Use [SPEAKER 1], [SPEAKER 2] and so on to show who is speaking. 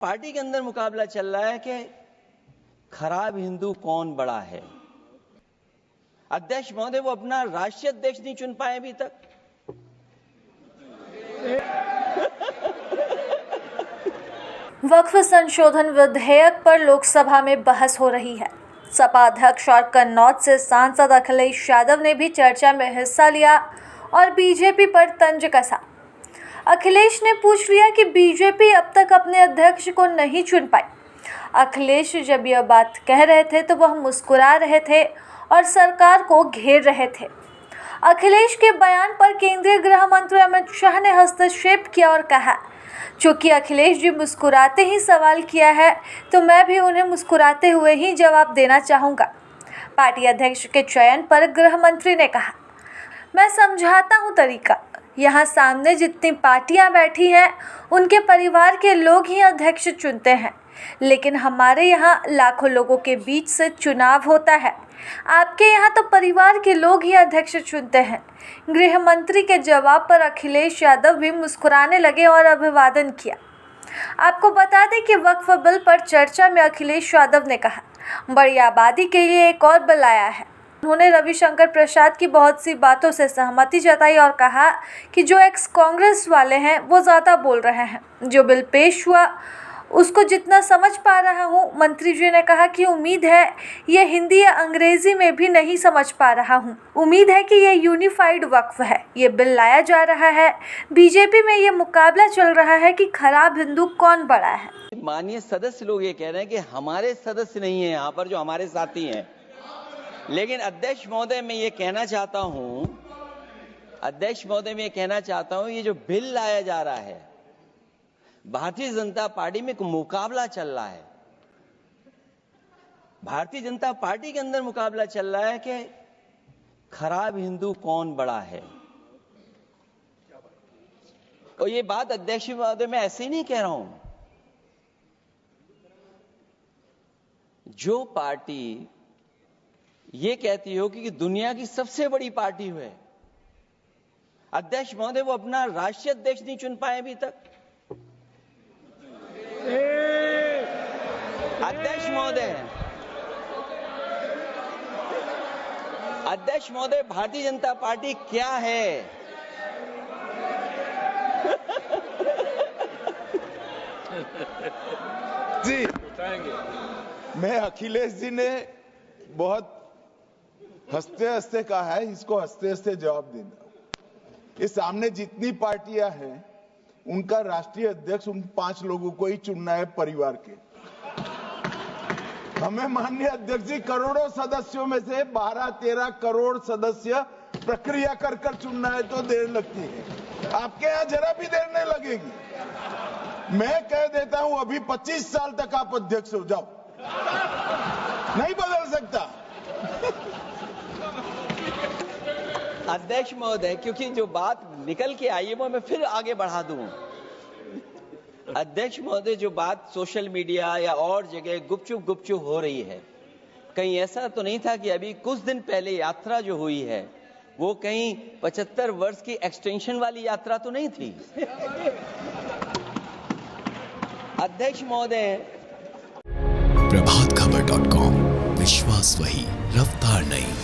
[SPEAKER 1] Party के अंदर मुकाबला चल रहा है कि खराब हिंदू कौन बड़ा है। अध्यक्ष महोदय, वो अपना राष्ट्रीय अध्यक्ष नहीं चुन पाए अभी तक।
[SPEAKER 2] वक्फ संशोधन विधेयक पर लोकसभा में बहस हो रही है। सपा अध्यक्ष और कन्नौज से सांसद अखिलेश यादव ने भी चर्चा में हिस्सा लिया और बीजेपी पर तंज कसा। अखिलेश ने पूछ लिया कि बीजेपी अब तक अपने अध्यक्ष को नहीं चुन पाई। अखिलेश जब यह बात कह रहे थे तो वह मुस्कुरा रहे थे और सरकार को घेर रहे थे। अखिलेश के बयान पर केंद्रीय गृह मंत्री अमित शाह ने हस्तक्षेप किया और कहा, चूंकि अखिलेश जी मुस्कुराते ही सवाल किया है तो मैं भी उन्हें मुस्कुराते हुए ही जवाब देना चाहूँगा। पार्टी अध्यक्ष के चयन पर गृह मंत्री ने कहा, मैं समझाता हूँ तरीका। यहाँ सामने जितनी पार्टियाँ बैठी हैं उनके परिवार के लोग ही अध्यक्ष चुनते हैं, लेकिन हमारे यहाँ लाखों लोगों के बीच से चुनाव होता है। आपके यहाँ तो परिवार के लोग ही अध्यक्ष चुनते हैं। गृह मंत्री के जवाब पर अखिलेश यादव भी मुस्कुराने लगे और अभिवादन किया। आपको बता दें कि वक्फ बिल पर चर्चा में अखिलेश यादव ने कहा, बड़ी आबादी के लिए एक और बिल आया है। उन्होंने रविशंकर प्रसाद की बहुत सी बातों से सहमति जताई और कहा कि जो एक्स कांग्रेस वाले हैं वो ज़्यादा बोल रहे हैं। जो बिल पेश हुआ उसको जितना समझ पा रहा हूँ, मंत्री जी ने कहा कि उम्मीद है ये हिंदी या अंग्रेज़ी में भी नहीं समझ पा रहा हूँ। उम्मीद है कि ये यूनिफाइड वक्फ है, ये बिल लाया जा रहा है। बीजेपी में ये मुकाबला चल रहा है कि खराब हिंदू कौन बड़ा है।
[SPEAKER 1] माननीय सदस्य लोग ये कह रहे हैं कि हमारे सदस्य नहीं है यहाँ पर जो हमारे साथी हैं, लेकिन अध्यक्ष महोदय मैं ये कहना चाहता हूँ, ये जो बिल लाया जा रहा है, भारतीय जनता पार्टी में एक मुकाबला चल रहा है। भारतीय जनता पार्टी के अंदर मुकाबला चल रहा है कि खराब हिंदू कौन बड़ा है। और ये बात अध्यक्ष महोदय मैं ऐसे ही नहीं कह रहा हूं। जो पार्टी ये कहती हो कि दुनिया की सबसे बड़ी पार्टी है, अध्यक्ष महोदय वो अपना राष्ट्रीय अध्यक्ष नहीं चुन पाए अभी तक। अध्यक्ष महोदय भारतीय जनता पार्टी क्या है?
[SPEAKER 3] जी, मैं अखिलेश जी ने बहुत हंसते हंसते कहा है, इसको हंसते हंसते जवाब देना। इस सामने जितनी पार्टियां हैं उनका राष्ट्रीय अध्यक्ष उन 5 लोगों को ही चुनना है परिवार के। हमें माननीय अध्यक्ष जी करोड़ों सदस्यों में से 12-13 करोड़ सदस्य प्रक्रिया कर चुनना है तो देर लगती है। आपके यहाँ जरा भी देर नहीं लगेगी। मैं कह देता हूं अभी 25 साल तक आप अध्यक्ष हो जाओ, नहीं बदल सकता।
[SPEAKER 1] अध्यक्ष महोदय, क्योंकि जो बात निकल के आई है वो मैं फिर आगे बढ़ा दूं। अध्यक्ष महोदय, जो बात सोशल मीडिया या और जगह गुपचुप हो रही है, कहीं ऐसा तो नहीं था कि अभी कुछ दिन पहले यात्रा जो हुई है वो कहीं 75 वर्ष की एक्सटेंशन वाली यात्रा तो नहीं थी। अध्यक्ष महोदय,
[SPEAKER 4] प्रभातखबर.com, विश्वास वही, रफ्तार नहीं।